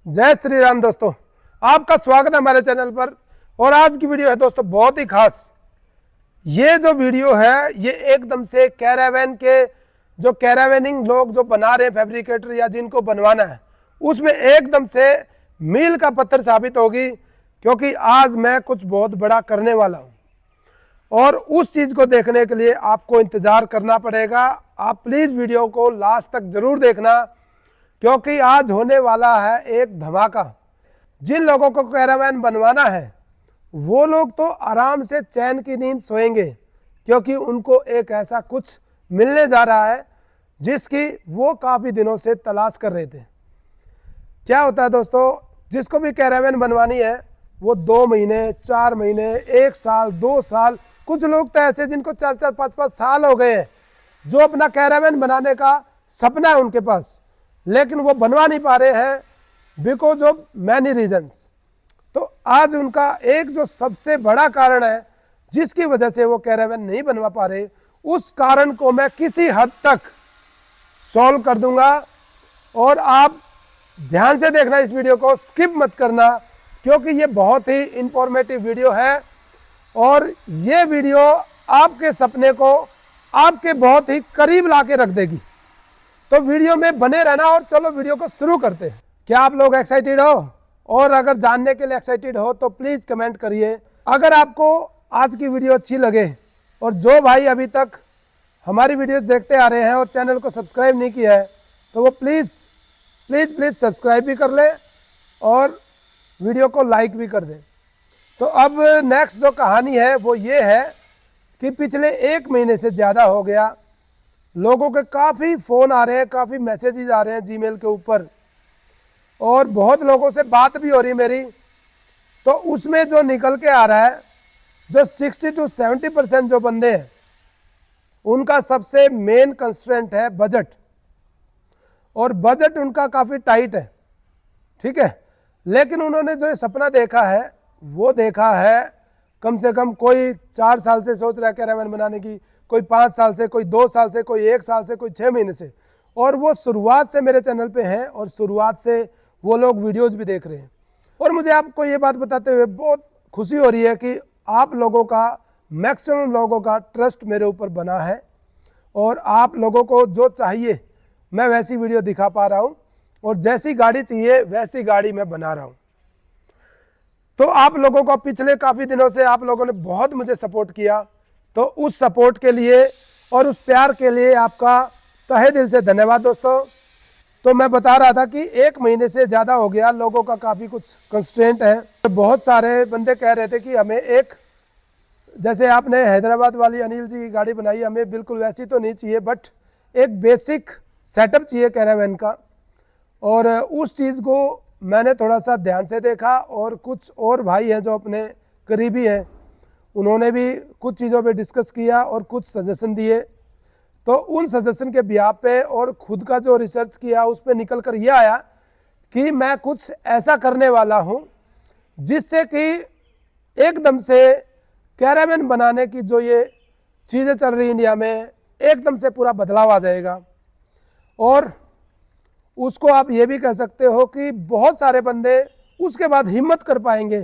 जय श्री राम दोस्तों, आपका स्वागत है हमारे चैनल पर। और आज की वीडियो है दोस्तों बहुत ही खास। ये जो वीडियो है ये एकदम से कैरावैन के जो कैरावैनिंग लोग जो बना रहे हैं, फैब्रिकेटर या जिनको बनवाना है, उसमें एकदम से मील का पत्थर साबित होगी, क्योंकि आज मैं कुछ बहुत बड़ा करने वाला हूँ और उस चीज़ को देखने के लिए आपको इंतज़ार करना पड़ेगा। आप प्लीज़ वीडियो को लास्ट तक ज़रूर देखना, क्योंकि आज होने वाला है एक धमाका। जिन लोगों को कैरावैन बनवाना है वो लोग तो आराम से चैन की नींद सोएंगे, क्योंकि उनको एक ऐसा कुछ मिलने जा रहा है जिसकी वो काफ़ी दिनों से तलाश कर रहे थे। क्या होता है दोस्तों, जिसको भी कैरावैन बनवानी है वो 2 महीने, 4 महीने, 1 साल, 2 साल, कुछ लोग तो ऐसे जिनको 4-4, 5-5 साल हो गए हैं, जो अपना कैरावैन बनाने का सपना है उनके पास, लेकिन वो बनवा नहीं पा रहे हैं बिकॉज ऑफ मैनी रीजंस। तो आज उनका एक जो सबसे बड़ा कारण है जिसकी वजह से वो कैरावैन नहीं बनवा पा रहे, उस कारण को मैं किसी हद तक सॉल्व कर दूंगा। और आप ध्यान से देखना इस वीडियो को, स्किप मत करना, क्योंकि ये बहुत ही इंफॉर्मेटिव वीडियो है और ये वीडियो आपके सपने को आपके बहुत ही करीब ला के रख देगी। तो वीडियो में बने रहना और चलो वीडियो को शुरू करते हैं। क्या आप लोग एक्साइटेड हो? और अगर जानने के लिए एक्साइटेड हो तो प्लीज़ कमेंट करिए। अगर आपको आज की वीडियो अच्छी लगे और जो भाई अभी तक हमारी वीडियोस देखते आ रहे हैं और चैनल को सब्सक्राइब नहीं किया है तो वो प्लीज़ सब्सक्राइब भी कर ले और वीडियो को लाइक भी कर दें। तो अब नेक्स्ट जो कहानी है वो ये है कि पिछले 1 महीने से ज़्यादा हो गया, लोगों के काफ़ी फ़ोन आ रहे हैं, काफ़ी मैसेजेस आ रहे हैं जीमेल के ऊपर, और बहुत लोगों से बात भी हो रही मेरी। तो उसमें जो निकल के आ रहा है, जो 60 to 70% जो बंदे हैं उनका सबसे मेन कंस्ट्रेंट है बजट, और बजट उनका काफ़ी टाइट है, ठीक है। लेकिन उन्होंने जो सपना देखा है वो देखा है कम से कम, कोई 4 साल से सोच रहा है कैरावैन बनाने की, कोई 5 साल से, कोई 2 साल से, कोई 1 साल से, कोई 6 महीने से, और वो शुरुआत से मेरे चैनल पे हैं और शुरुआत से वो लोग वीडियोस भी देख रहे हैं। और मुझे आपको ये बात बताते हुए बहुत खुशी हो रही है कि आप लोगों का, मैक्सिमम लोगों का ट्रस्ट मेरे ऊपर बना है और आप लोगों को जो चाहिए मैं वैसी वीडियो दिखा पा रहा हूँ, और जैसी गाड़ी चाहिए वैसी गाड़ी मैं बना रहा हूँ। तो आप लोगों को पिछले काफ़ी दिनों से आप लोगों ने बहुत मुझे सपोर्ट किया, तो उस सपोर्ट के लिए और उस प्यार के लिए आपका तहे दिल से धन्यवाद दोस्तों। तो मैं बता रहा था कि 1 महीने से ज़्यादा हो गया, लोगों का काफ़ी कुछ कंस्ट्रेंट है। बहुत सारे बंदे कह रहे थे कि हमें एक, जैसे आपने हैदराबाद वाली अनिल जी की गाड़ी बनाई, हमें बिल्कुल वैसी तो नहीं चाहिए, बट एक बेसिक सेटअप चाहिए कैरावैन का। और उस चीज़ को मैंने थोड़ा सा ध्यान से देखा, और कुछ और भाई हैं जो अपने करीबी हैं, उन्होंने भी कुछ चीज़ों पे डिस्कस किया और कुछ सजेशन दिए। तो उन सजेशन के बिहाफ पे और खुद का जो रिसर्च किया उस पर निकल कर ये आया कि मैं कुछ ऐसा करने वाला हूँ जिससे कि एकदम से कैरावैन बनाने की जो ये चीज़ें चल रही इंडिया में, एकदम से पूरा बदलाव आ जाएगा। और उसको आप ये भी कह सकते हो कि बहुत सारे बंदे उसके बाद हिम्मत कर पाएंगे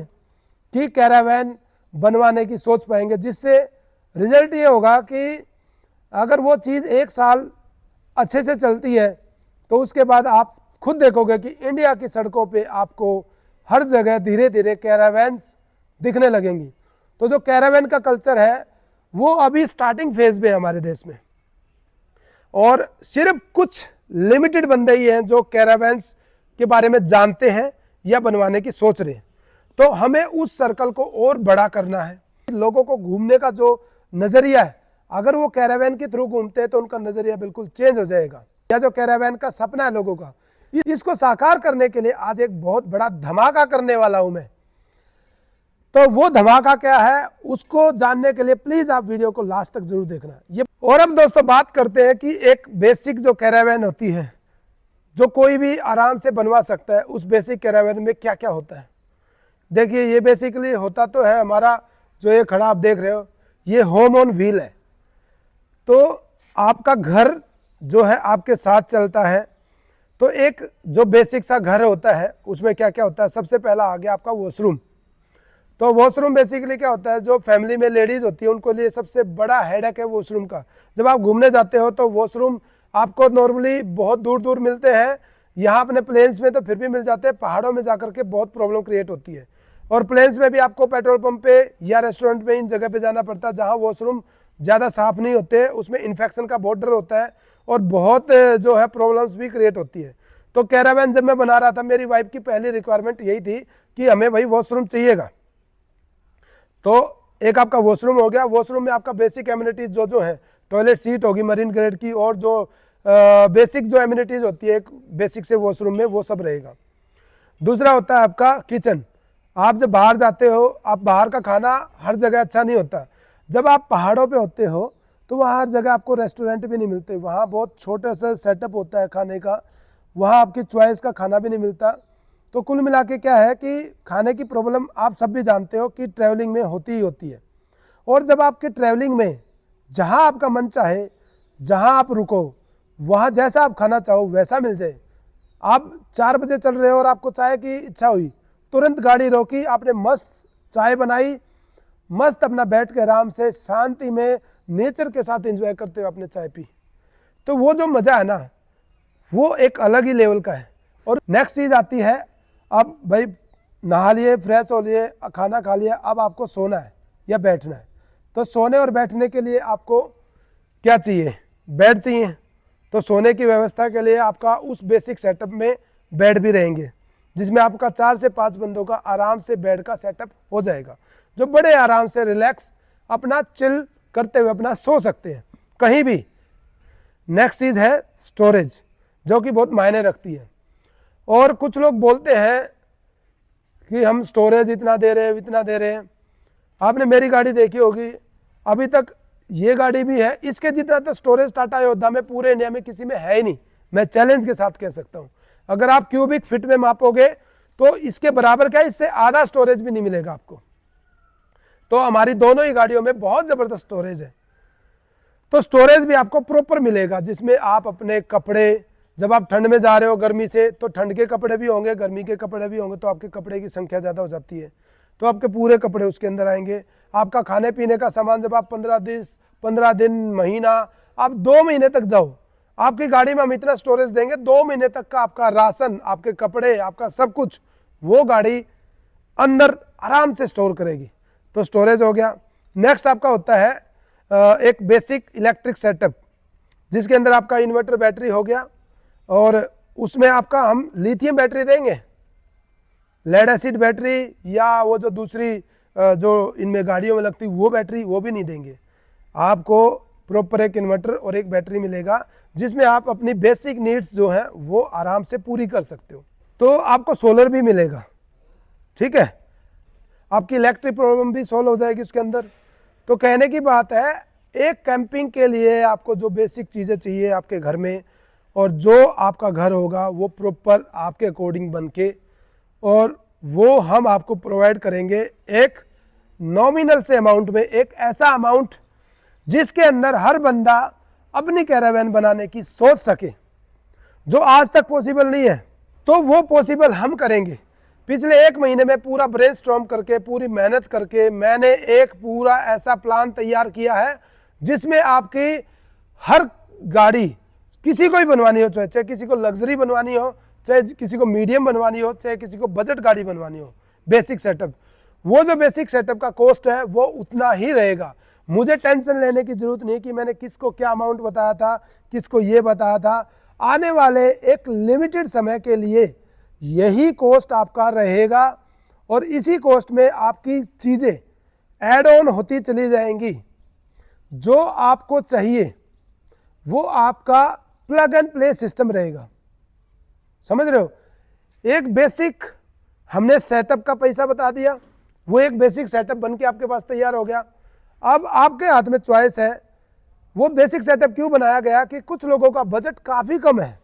कि कैरावैन बनवाने की सोच पाएंगे, जिससे रिजल्ट ये होगा कि अगर वो चीज़ 1 साल अच्छे से चलती है तो उसके बाद आप खुद देखोगे कि इंडिया की सड़कों पे आपको हर जगह धीरे धीरे कैरावैन्स दिखने लगेंगी। तो जो कैरावैन का कल्चर है वो अभी स्टार्टिंग फेज में है हमारे देश में, और सिर्फ कुछ लिमिटेड बंदे ही हैं जो कैरावैन्स के बारे में जानते हैं या बनवाने की सोच रहे हैं। तो हमें उस सर्कल को और बड़ा करना है। लोगों को घूमने का जो नज़रिया है, अगर वो कैरावैन के थ्रू घूमते हैं तो उनका नज़रिया बिल्कुल चेंज हो जाएगा। या जो कैरावैन का सपना है लोगों का, इसको साकार करने के लिए आज एक बहुत बड़ा धमाका करने वाला हूं मैं। तो वो धमाका क्या है उसको जानने के लिए प्लीज़ आप वीडियो को लास्ट तक जरूर देखना। ये और अब दोस्तों बात करते हैं कि एक बेसिक जो कैरावैन होती है जो कोई भी आराम से बनवा सकता है, उस बेसिक कैरावैन में क्या क्या होता है। देखिए, ये बेसिकली होता तो है हमारा, जो ये खड़ा आप देख रहे हो, ये होम ऑन व्हील है। तो आपका घर जो है आपके साथ चलता है, तो एक जो बेसिक सा घर होता है उसमें क्या क्या होता है, सबसे पहला आ गया आपका वॉशरूम। तो वॉशरूम बेसिकली क्या होता है, जो फैमिली में लेडीज होती है उनको लिए सबसे बड़ा हेडेक है वॉशरूम का। जब आप घूमने जाते हो तो वॉशरूम आपको नॉर्मली बहुत दूर दूर मिलते हैं, यहाँ अपने प्लेन्स में तो फिर भी मिल जाते हैं, पहाड़ों में जाकर के बहुत प्रॉब्लम क्रिएट होती है। और प्लेन्स में भी आपको पेट्रोल पंप पे या रेस्टोरेंट में इन जगह पे जाना पड़ता है जहाँ वॉशरूम ज़्यादा साफ नहीं होते, उसमें इन्फेक्शन का बहुत डर होता है और बहुत जो है प्रॉब्लम्स भी क्रिएट होती है। तो कैरावैन जब मैं बना रहा था, मेरी वाइफ की पहली रिक्वायरमेंट यही थी कि हमें भाई वॉशरूम चाहिएगा। तो एक आपका वॉशरूम हो गया, वॉशरूम में आपका बेसिक एमिनिटीज जो है, टॉयलेट सीट होगी मरीन ग्रेड की, और जो बेसिक जो एमिनिटीज होती है एक बेसिक से वॉशरूम में, वो सब रहेगा। दूसरा होता है आपका किचन। आप जब बाहर जाते हो, आप बाहर का खाना हर जगह अच्छा नहीं होता। जब आप पहाड़ों पे होते हो तो वहाँ हर जगह आपको रेस्टोरेंट भी नहीं मिलते, वहाँ बहुत छोटा सा सेटअप होता है खाने का, वहाँ आपकी चॉइस का खाना भी नहीं मिलता। तो कुल मिला के क्या है कि खाने की प्रॉब्लम आप सब भी जानते हो कि ट्रैवलिंग में होती ही होती है। और जब आपके ट्रैवलिंग में जहाँ आपका मन चाहे, जहाँ आप रुको, वहाँ जैसा आप खाना चाहो वैसा मिल जाए। आप 4 बजे चल रहे हो और आपको चाय की इच्छा हुई, तुरंत गाड़ी रोकी, आपने मस्त चाय बनाई, मस्त अपना बैठ के आराम से शांति में नेचर के साथ एंजॉय करते हुए आपने चाय पी। तो वो जो मज़ा है ना, वो एक अलग ही लेवल का है। और नेक्स्ट चीज़ आती है, अब भाई नहा लिए, फ्रेश हो लिए, खाना खा लिया, अब आपको सोना है या बैठना है। तो सोने और बैठने के लिए आपको क्या चाहिए, बेड चाहिए। तो सोने की व्यवस्था के लिए आपका उस बेसिक सेटअप में बेड भी रहेंगे, जिसमें आपका 4 से 5 बंदों का आराम से बेड का सेटअप हो जाएगा, जो बड़े आराम से रिलैक्स अपना चिल करते हुए अपना सो सकते हैं कहीं भी। नेक्स्ट चीज़ है स्टोरेज, जो कि बहुत मायने रखती है। और कुछ लोग बोलते हैं कि हम स्टोरेज इतना दे रहे हैं, इतना दे रहे हैं। आपने मेरी गाड़ी देखी होगी, अभी तक ये गाड़ी भी है, इसके जितना तो स्टोरेज टाटा योद्धा में पूरे इंडिया में किसी में है ही नहीं। मैं चैलेंज के साथ कह सकता हूँ, अगर आप क्यूबिक फिट में मापोगे तो इसके बराबर क्या, इससे आधा स्टोरेज भी नहीं मिलेगा आपको। तो हमारी दोनों ही गाड़ियों में बहुत ज़बरदस्त स्टोरेज है। तो स्टोरेज भी आपको प्रॉपर मिलेगा, जिसमें आप अपने कपड़े, जब आप ठंड में जा रहे हो गर्मी से, तो ठंड के कपड़े भी होंगे, गर्मी के कपड़े भी होंगे, तो आपके कपड़े की संख्या ज़्यादा हो जाती है, तो आपके पूरे कपड़े उसके अंदर आएंगे। आपका खाने पीने का सामान, जब आप 15 दिन महीना, आप 2 महीने तक जाओ, आपकी गाड़ी में हम इतना स्टोरेज देंगे, 2 महीने तक का आपका राशन, आपके कपड़े, आपका सब कुछ वो गाड़ी अंदर आराम से स्टोर करेगी। तो स्टोरेज हो गया। नेक्स्ट आपका होता है एक बेसिक इलेक्ट्रिक सेटअप, जिसके अंदर आपका इन्वर्टर बैटरी हो गया, और उसमें आपका हम लिथियम बैटरी देंगे, लेड एसिड बैटरी या वो जो दूसरी जो इनमें गाड़ियों में लगती वो बैटरी, वो भी नहीं देंगे। आपको प्रॉपर एक इन्वर्टर और एक बैटरी मिलेगा, जिसमें आप अपनी बेसिक नीड्स जो है वो आराम से पूरी कर सकते हो। तो आपको सोलर भी मिलेगा, ठीक है, आपकी इलेक्ट्रिक प्रॉब्लम भी सॉल्व हो जाएगी उसके अंदर। तो कहने की बात है, एक कैंपिंग के लिए आपको जो बेसिक चीज़ें चाहिए आपके घर में, और जो आपका घर होगा वो प्रॉपर आपके अकॉर्डिंग बन के, और वो हम आपको प्रोवाइड करेंगे एक नॉमिनल से अमाउंट में, एक ऐसा अमाउंट जिसके अंदर हर बंदा अपनी कैरावैन बनाने की सोच सके, जो आज तक पॉसिबल नहीं है। तो वो पॉसिबल हम करेंगे। पिछले 1 महीने में पूरा ब्रेनस्टॉर्म करके, पूरी मेहनत करके, मैंने एक पूरा ऐसा प्लान तैयार किया है, जिसमें आपकी हर गाड़ी किसी को ही बनवानी हो, चाहे किसी को लग्जरी बनवानी हो, चाहे किसी को मीडियम बनवानी हो, चाहे किसी को बजट गाड़ी बनवानी हो, बेसिक सेटअप, वो जो बेसिक सेटअप का कॉस्ट है वो उतना ही रहेगा। मुझे टेंशन लेने की जरूरत नहीं कि मैंने किसको क्या अमाउंट बताया था, किसको ये बताया था। आने वाले एक लिमिटेड समय के लिए यही कॉस्ट आपका रहेगा, और इसी कॉस्ट में आपकी चीज़ें ऐड ऑन होती चली जाएंगी। जो आपको चाहिए वो आपका प्लग एंड प्ले सिस्टम रहेगा, समझ रहे हो। एक बेसिक हमने सेटअप का पैसा बता दिया, वो एक बेसिक सेटअप बन के आपके पास तैयार हो गया। अब आपके हाथ में चॉइस है, वो बेसिक सेटअप क्यों बनाया गया कि कुछ लोगों का बजट काफ़ी कम है,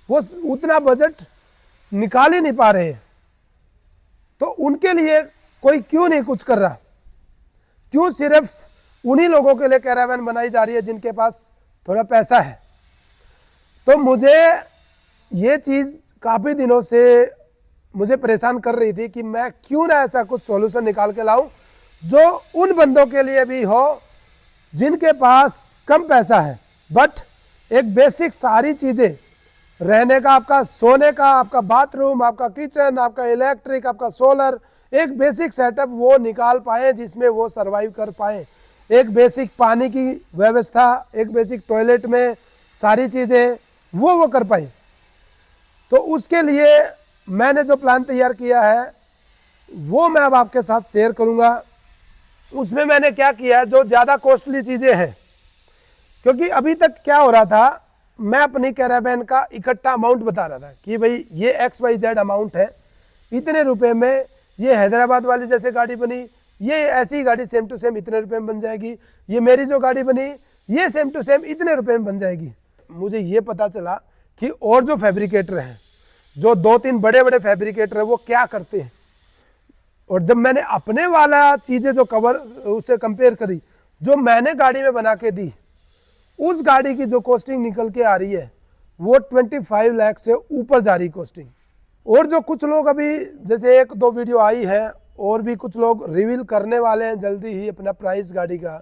वो उतना बजट निकाल ही नहीं पा रहे, तो उनके लिए कोई क्यों नहीं कुछ कर रहा, क्यों सिर्फ उन्हीं लोगों के लिए कैरावैन बनाई जा रही है जिनके पास थोड़ा पैसा है। तो मुझे ये चीज़ काफ़ी दिनों से मुझे परेशान कर रही थी कि मैं क्यों ना ऐसा कुछ सॉल्यूशन निकाल के लाऊं जो उन बंदों के लिए भी हो जिनके पास कम पैसा है, बट एक बेसिक सारी चीज़ें, रहने का, आपका सोने का, आपका बाथरूम, आपका किचन, आपका इलेक्ट्रिक, आपका सोलर, एक बेसिक सेटअप वो निकाल पाए जिसमें वो सरवाइव कर पाए। एक बेसिक पानी की व्यवस्था, एक बेसिक टॉयलेट में सारी चीज़ें वो कर पाए। तो उसके लिए मैंने जो प्लान तैयार किया है वो मैं अब आपके साथ शेयर करूंगा। उसमें मैंने क्या किया, जो ज़्यादा कॉस्टली चीज़ें हैं, क्योंकि अभी तक क्या हो रहा था, मैं अपनी कैरावैन का इकट्ठा अमाउंट बता रहा था कि भाई ये XYZ अमाउंट है, इतने रुपए में ये हैदराबाद वाली जैसे गाड़ी बनी, ये ऐसी गाड़ी सेम टू सेम इतने रुपए में बन जाएगी, ये मेरी जो गाड़ी बनी ये सेम टू सेम इतने रुपए में बन जाएगी। मुझे ये पता चला कि और जो फैब्रिकेटर हैं, जो 2-3 बड़े बड़े फैब्रिकेटर हैं, वो क्या करते हैं। और जब मैंने अपने वाला चीज़ें जो कवर उससे कंपेयर करी, जो मैंने गाड़ी में बना के दी, उस गाड़ी की जो कॉस्टिंग निकल के आ रही है वो 25 लाख से ऊपर जा रही कॉस्टिंग। और जो कुछ लोग अभी, जैसे 1-2 वीडियो आई है और भी कुछ लोग रिवील करने वाले हैं जल्दी ही अपना प्राइस गाड़ी का,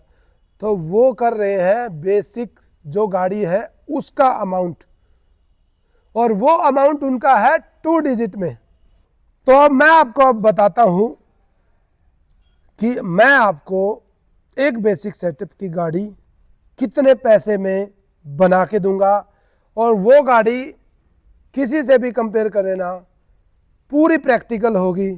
तो वो कर रहे हैं बेसिक जो गाड़ी है उसका अमाउंट, और वो अमाउंट उनका है 2 डिजिट में। तो अब मैं आपको अब बताता हूं कि मैं आपको एक बेसिक सेटअप की गाड़ी कितने पैसे में बना के दूंगा, और वो गाड़ी किसी से भी कंपेयर करें ना, पूरी प्रैक्टिकल होगी,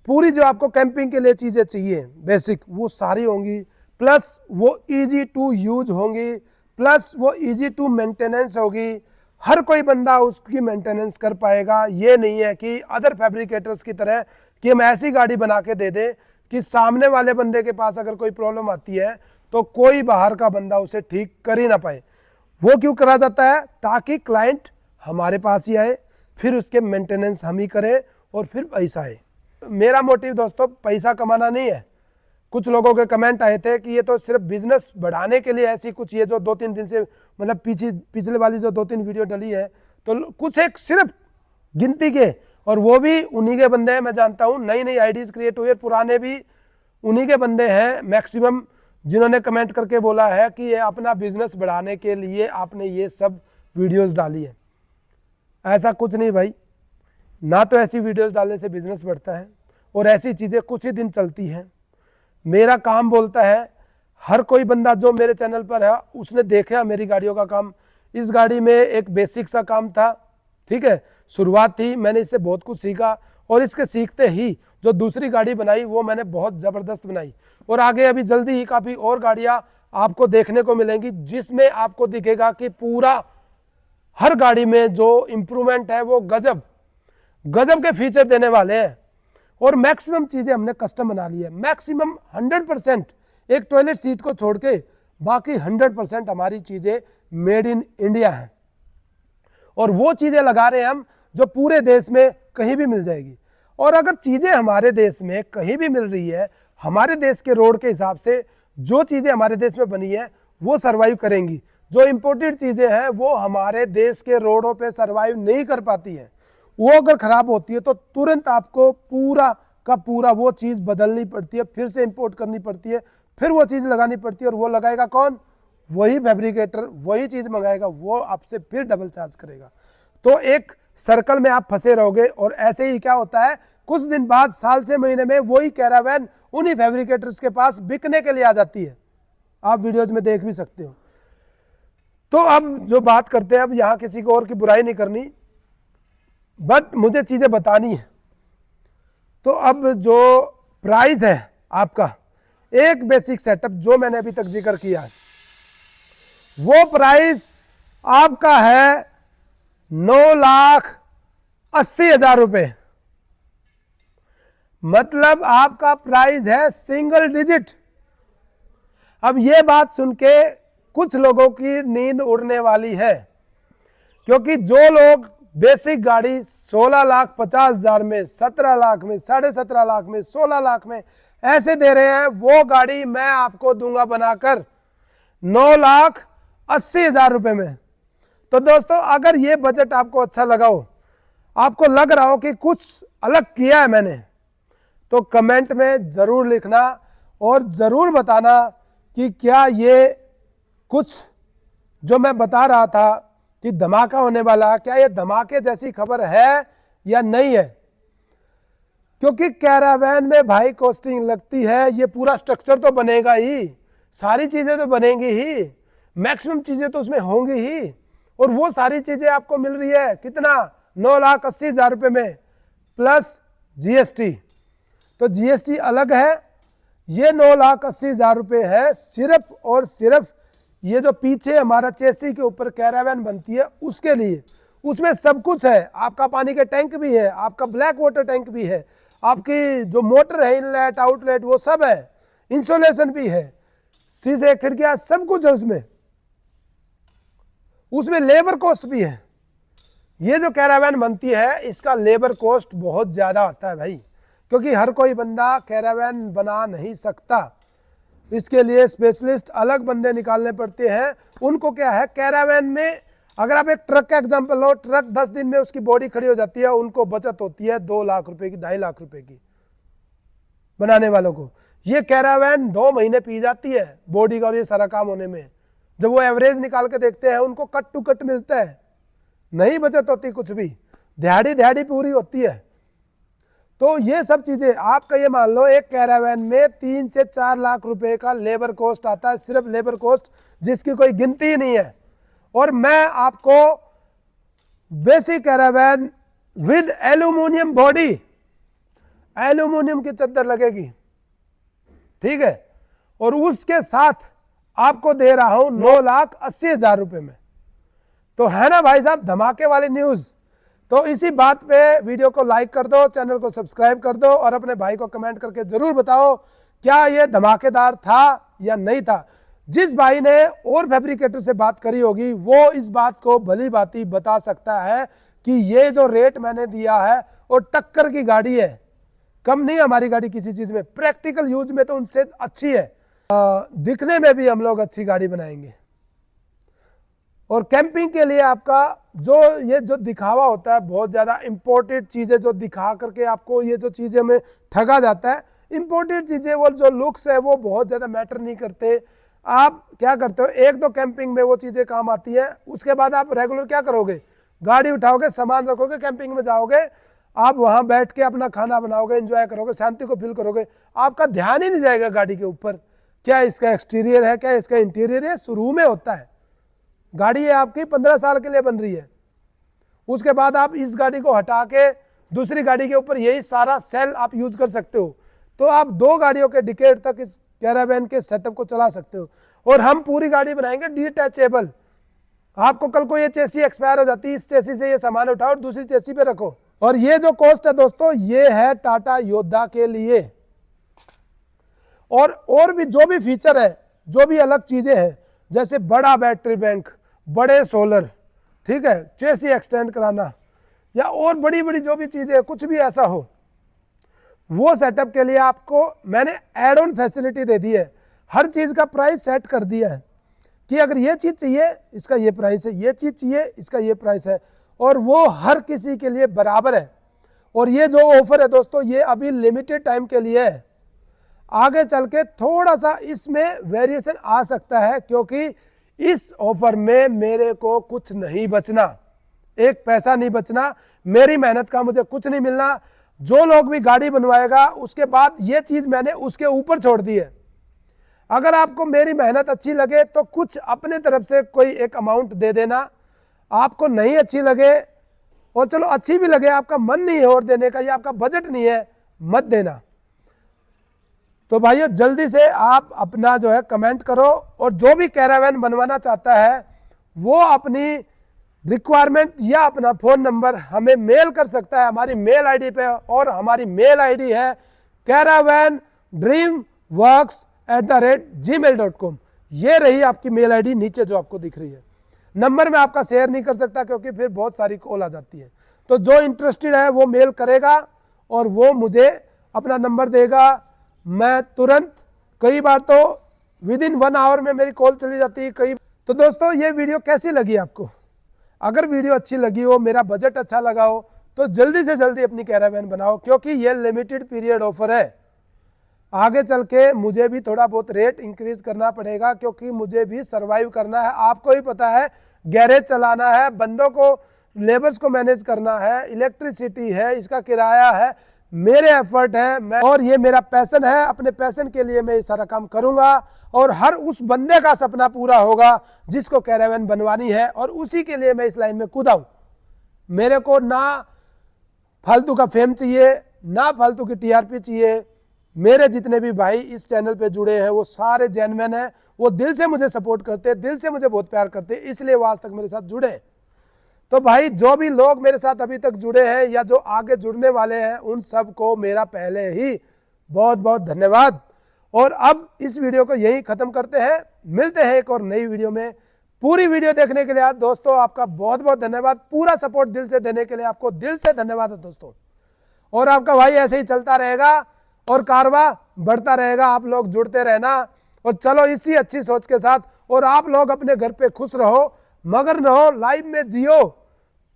पूरी जो आपको कैंपिंग के लिए चीज़ें चाहिए बेसिक वो सारी होंगी, प्लस वो इजी टू यूज होंगी, प्लस वो इजी टू मेंटेनेंस होगी। हर कोई बंदा उसकी मेंटेनेंस कर पाएगा। ये नहीं है कि अदर फैब्रिकेटर्स की तरह कि हम ऐसी गाड़ी बना के दे दें कि सामने वाले बंदे के पास अगर कोई प्रॉब्लम आती है तो कोई बाहर का बंदा उसे ठीक कर ही ना पाए। वो क्यों करा जाता है, ताकि क्लाइंट हमारे पास ही आए, फिर उसके मेंटेनेंस हम ही करें और फिर पैसा आए। मेरा मोटिव दोस्तों पैसा कमाना नहीं है। कुछ लोगों के कमेंट आए थे कि ये तो सिर्फ बिजनेस बढ़ाने के लिए ऐसी कुछ, ये जो 2-3 दिन से मतलब पिछले वाली जो 2-3 वीडियो डली है, तो कुछ एक सिर्फ गिनती के, और वो भी उन्हीं के बंदे हैं, मैं जानता हूँ। नई नई आईडीज क्रिएट हुई है, पुराने भी उन्हीं के बंदे हैं मैक्सिमम, जिन्होंने कमेंट करके बोला है कि ये अपना बिजनेस बढ़ाने के लिए आपने ये सब वीडियोस डाली है। ऐसा कुछ नहीं भाई, ना तो ऐसी वीडियोस डालने से बिजनेस बढ़ता है, और ऐसी चीज़ें कुछ ही दिन चलती हैं। मेरा काम बोलता है, हर कोई बंदा जो मेरे चैनल पर है उसने देखा मेरी गाड़ियों का काम। इस गाड़ी में एक बेसिक सा काम था, ठीक है, शुरुआत थी, मैंने इससे बहुत कुछ सीखा, और इसके सीखते ही जो दूसरी गाड़ी बनाई वो मैंने बहुत ज़बरदस्त बनाई। और आगे अभी जल्दी ही काफ़ी और गाड़ियाँ आपको देखने को मिलेंगी, जिसमें आपको दिखेगा कि पूरा हर गाड़ी में जो इम्प्रूवमेंट है वो गजब गजब के फीचर देने वाले हैं। और मैक्सिमम चीज़ें हमने कस्टम बना ली है, मैक्सिमम 100%, एक टॉयलेट सीट को छोड़ के बाकी 100% हमारी चीज़ें मेड इन इंडिया हैं। और वो चीज़ें लगा रहे हैं हम जो पूरे देश में कहीं भी मिल जाएगी। और अगर चीज़ें हमारे देश में कहीं भी मिल रही है, हमारे देश के रोड के हिसाब से जो चीज़ें हमारे देश में बनी है वो सर्वाइव करेंगी। जो इम्पोर्टेड चीज़ें हैं वो हमारे देश के रोडों पे सर्वाइव नहीं कर पाती हैं। वो अगर ख़राब होती है तो तुरंत आपको पूरा का पूरा वो चीज़ बदलनी पड़ती है, फिर से इंपोर्ट करनी पड़ती है, फिर वो चीज़ लगानी पड़ती है। और वो लगाएगा कौन? वही फैब्रिकेटर, वही चीज़ मंगाएगा, वो आपसे फिर डबल चार्ज करेगा। तो एक सर्कल में आप फंसे रहोगे। और ऐसे ही क्या होता है, कुछ दिन बाद, साल से महीने में वही कैरावैन उन्हीं फैब्रिकेटर्स के पास बिकने के लिए आ जाती है। आप वीडियोज में देख भी सकते हो। तो अब जो बात करते हैं, अब यहाँ किसी को और की बुराई नहीं करनी, बट मुझे चीज़ें बतानी है। तो अब जो प्राइस है आपका एक बेसिक सेटअप जो मैंने अभी तक जिक्र किया है, वो प्राइस आपका है 9,80,000 रुपये। मतलब आपका प्राइस है सिंगल डिजिट। अब ये बात सुन के कुछ लोगों की नींद उड़ने वाली है, क्योंकि जो लोग बेसिक गाड़ी 16,50,000 में, 17 लाख में, 17.5 लाख में, 16 लाख में ऐसे दे रहे हैं, वो गाड़ी मैं आपको दूंगा बनाकर 9,80,000 रुपये में। तो दोस्तों अगर ये बजट आपको अच्छा लगा हो, आपको लग रहा हो कि कुछ अलग किया है मैंने, तो कमेंट में ज़रूर लिखना और ज़रूर बताना कि क्या ये कुछ जो मैं बता रहा था कि धमाका होने वाला, क्या ये धमाके जैसी खबर है या नहीं है। क्योंकि कैरावैन में भाई कॉस्टिंग लगती है, ये पूरा स्ट्रक्चर तो बनेगा ही, सारी चीज़ें तो बनेंगी ही, मैक्सिमम चीज़ें तो उसमें होंगी ही, और वो सारी चीज़ें आपको मिल रही है कितना, 9,80,000 रुपये में प्लस जीएसटी। तो जीएसटी अलग है, ये 9,80,000 रुपये है सिर्फ और सिर्फ ये जो पीछे हमारा चेसी के ऊपर कैरावैन बनती है उसके लिए। उसमें सब कुछ है, आपका पानी के टैंक भी है, आपका ब्लैक वाटर टैंक भी है, आपकी जो मोटर है इनलेट आउटलेट वो सब है, इंसुलेशन भी है, शीशे खिड़कियां सब कुछ है उसमें लेबर कॉस्ट भी है। ये जो कैरावैन बनती है इसका लेबर कॉस्ट बहुत ज़्यादा आता है भाई, क्योंकि हर कोई बंदा कैरावैन बना नहीं सकता, इसके लिए स्पेशलिस्ट अलग बंदे निकालने पड़ते हैं। उनको क्या है, कैरावैन में अगर आप एक ट्रक का एग्जांपल लो, ट्रक 10 दिन में उसकी बॉडी खड़ी हो जाती है, उनको बचत होती है 2 लाख रुपए की, 2.5 लाख रुपए की बनाने वालों को। ये कैरावैन 2 महीने पी जाती है बॉडी का और ये सारा काम होने में। जब वो एवरेज निकाल के देखते हैं उनको कट टू कट मिलता है, नहीं बचत होती कुछ भी, दिहाड़ी पूरी होती है। तो ये सब चीजें आपका ये मान लो एक कैरावैन में 3 से 4 लाख रुपए का लेबर कॉस्ट आता है, सिर्फ लेबर कॉस्ट, जिसकी कोई गिनती ही नहीं है। और मैं आपको basic Caravan with aluminium body, aluminium की चद्दर लगेगी, ठीक है, और उसके साथ आपको दे रहा हूं 9,80,000 रुपए में। तो है ना भाई साहब धमाके वाली न्यूज। तो इसी बात पे वीडियो को लाइक कर दो, चैनल को सब्सक्राइब कर दो और अपने भाई को कमेंट करके जरूर बताओ क्या ये धमाकेदार था या नहीं था। जिस भाई ने और फैब्रिकेटर से बात करी होगी वो इस बात को भली भांति बता सकता है कि ये जो रेट मैंने दिया है और टक्कर की गाड़ी है, कम नहीं हमारी गाड़ी किसी चीज में, प्रैक्टिकल यूज में तो उनसे अच्छी है, दिखने में भी हम लोग अच्छी गाड़ी बनाएंगे। और कैंपिंग के लिए आपका जो ये जो दिखावा होता है, बहुत ज़्यादा इंपोर्टेड चीज़ें जो दिखा करके आपको ये जो चीज़ें में ठगा जाता है, इंपोर्टेड चीज़ें वो जो लुक्स है वो बहुत ज़्यादा मैटर नहीं करते। आप क्या करते हो, एक दो कैंपिंग में वो चीज़ें काम आती हैं, उसके बाद आप रेगुलर क्या करोगे, गाड़ी उठाओगे, सामान रखोगे, कैंपिंग में जाओगे, आप वहाँ बैठ के अपना खाना बनाओगे, एंजॉय करोगे, शांति को फील करोगे, आपका ध्यान ही नहीं जाएगा गाड़ी के ऊपर क्या इसका एक्सटीरियर है, क्या इसका इंटीरियर है। शुरू में होता है, गाड़ी है आपकी 15 साल के लिए बन रही है, उसके बाद आप इस गाड़ी को हटा के दूसरी गाड़ी के ऊपर यही सारा सेल आप यूज कर सकते हो। तो आप 2 गाड़ियों के डिकेड तक इस कैरावैन के सेटअप को चला सकते हो। और हम पूरी गाड़ी बनाएंगे डिटैचेबल। आपको कल को ये चेसी एक्सपायर हो जाती है, इस चेसी से ये सामान उठाओ और दूसरी चेसी पे रखो। और ये जो कॉस्ट है दोस्तों, ये है टाटा योद्धा के लिए। और भी जो भी फीचर है, जो भी अलग चीजें हैं, जैसे बड़ा बैटरी बैंक, बड़े सोलर, ठीक है, चेसी एक्सटेंड कराना या और बड़ी बड़ी जो भी चीजें, कुछ भी ऐसा हो, वो सेटअप के लिए आपको मैंने एड ऑन फैसिलिटी दे दी है। हर चीज का प्राइस सेट कर दिया है कि अगर ये चीज चाहिए इसका ये प्राइस है, ये चीज चाहिए इसका ये प्राइस है, और वो हर किसी के लिए बराबर है। और ये जो ऑफर है दोस्तों, ये अभी लिमिटेड टाइम के लिए है, आगे चल के थोड़ा सा इसमें वेरिएशन आ सकता है, क्योंकि इस ऑफर में मेरे को कुछ नहीं बचना, एक पैसा नहीं बचना, मेरी मेहनत का मुझे कुछ नहीं मिलना। जो लोग भी गाड़ी बनवाएगा उसके बाद ये चीज मैंने उसके ऊपर छोड़ दी है। अगर आपको मेरी मेहनत अच्छी लगे तो कुछ अपने तरफ से कोई एक अमाउंट दे देना, आपको नहीं अच्छी लगे और चलो अच्छी भी लगे, आपका मन नहीं है और देने का या आपका बजट नहीं है, मत देना। तो भाइयों जल्दी से आप अपना जो है कमेंट करो, और जो भी कैरावैन बनवाना चाहता है वो अपनी रिक्वायरमेंट या अपना फ़ोन नंबर हमें मेल कर सकता है हमारी मेल आईडी पे, और हमारी मेल आईडी है caravan dreamworks@gmail.com। ये रही आपकी मेल आईडी नीचे जो आपको दिख रही है। नंबर में आपका शेयर नहीं कर सकता क्योंकि फिर बहुत सारी कॉल आ जाती है। तो जो इंटरेस्टेड है वो मेल करेगा और वो मुझे अपना नंबर देगा, मैं तुरंत, कई बार तो विद इन 1 आवर में मेरी कॉल चली जाती है। तो दोस्तों ये वीडियो कैसी लगी आपको, अगर वीडियो अच्छी लगी हो, मेरा बजट अच्छा लगा हो, तो जल्दी से जल्दी अपनी कैरावैन बनाओ, क्योंकि ये लिमिटेड पीरियड ऑफर है। आगे चल के मुझे भी थोड़ा बहुत रेट इंक्रीज करना पड़ेगा, क्योंकि मुझे भी सरवाइव करना है। आपको ही पता है, गैरेज चलाना है, बंदों को, लेबर्स को मैनेज करना है, इलेक्ट्रिसिटी है, इसका किराया है, मेरे एफर्ट है, और ये मेरा पैशन है। अपने पैशन के लिए मैं ये सारा काम करूंगा, और हर उस बंदे का सपना पूरा होगा जिसको कैरावैन बनवानी है, और उसी के लिए मैं इस लाइन में कूदा हूं। मेरे को ना फालतू का फेम चाहिए, ना फालतू की टीआरपी चाहिए। मेरे जितने भी भाई इस चैनल पे जुड़े हैं वो सारे जेन्युइन हैं, वो दिल से मुझे सपोर्ट करते हैं, दिल से मुझे बहुत प्यार करते हैं, इसलिए वो आज तक मेरे साथ जुड़े। तो भाई जो भी लोग मेरे साथ अभी तक जुड़े हैं या जो आगे जुड़ने वाले हैं, उन सबको मेरा पहले ही बहुत बहुत धन्यवाद। और अब इस वीडियो को यही खत्म करते हैं, मिलते हैं एक और नई वीडियो में। पूरी वीडियो देखने के लिए दोस्तों आपका बहुत बहुत धन्यवाद। पूरा सपोर्ट दिल से देने के लिए आपको दिल से धन्यवाद है दोस्तों। और आपका भाई ऐसे ही चलता रहेगा और कारवा बढ़ता रहेगा। आप लोग जुड़ते रहना, और चलो इसी अच्छी सोच के साथ, और आप लोग अपने घर पे खुश रहो, मगर न हो, लाइफ में जियो,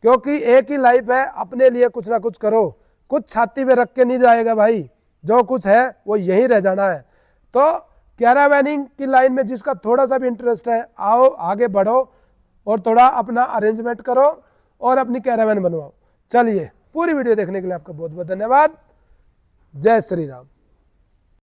क्योंकि एक ही लाइफ है। अपने लिए कुछ ना कुछ करो, कुछ छाती पे रख के नहीं जाएगा भाई, जो कुछ है वो यही रह जाना है। तो कैरावैनिंग की लाइन में जिसका थोड़ा सा भी इंटरेस्ट है, आओ आगे बढ़ो और थोड़ा अपना अरेंजमेंट करो और अपनी कैरावैन बनवाओ। चलिए, पूरी वीडियो देखने के लिए आपका बहुत बहुत धन्यवाद। जय श्री राम।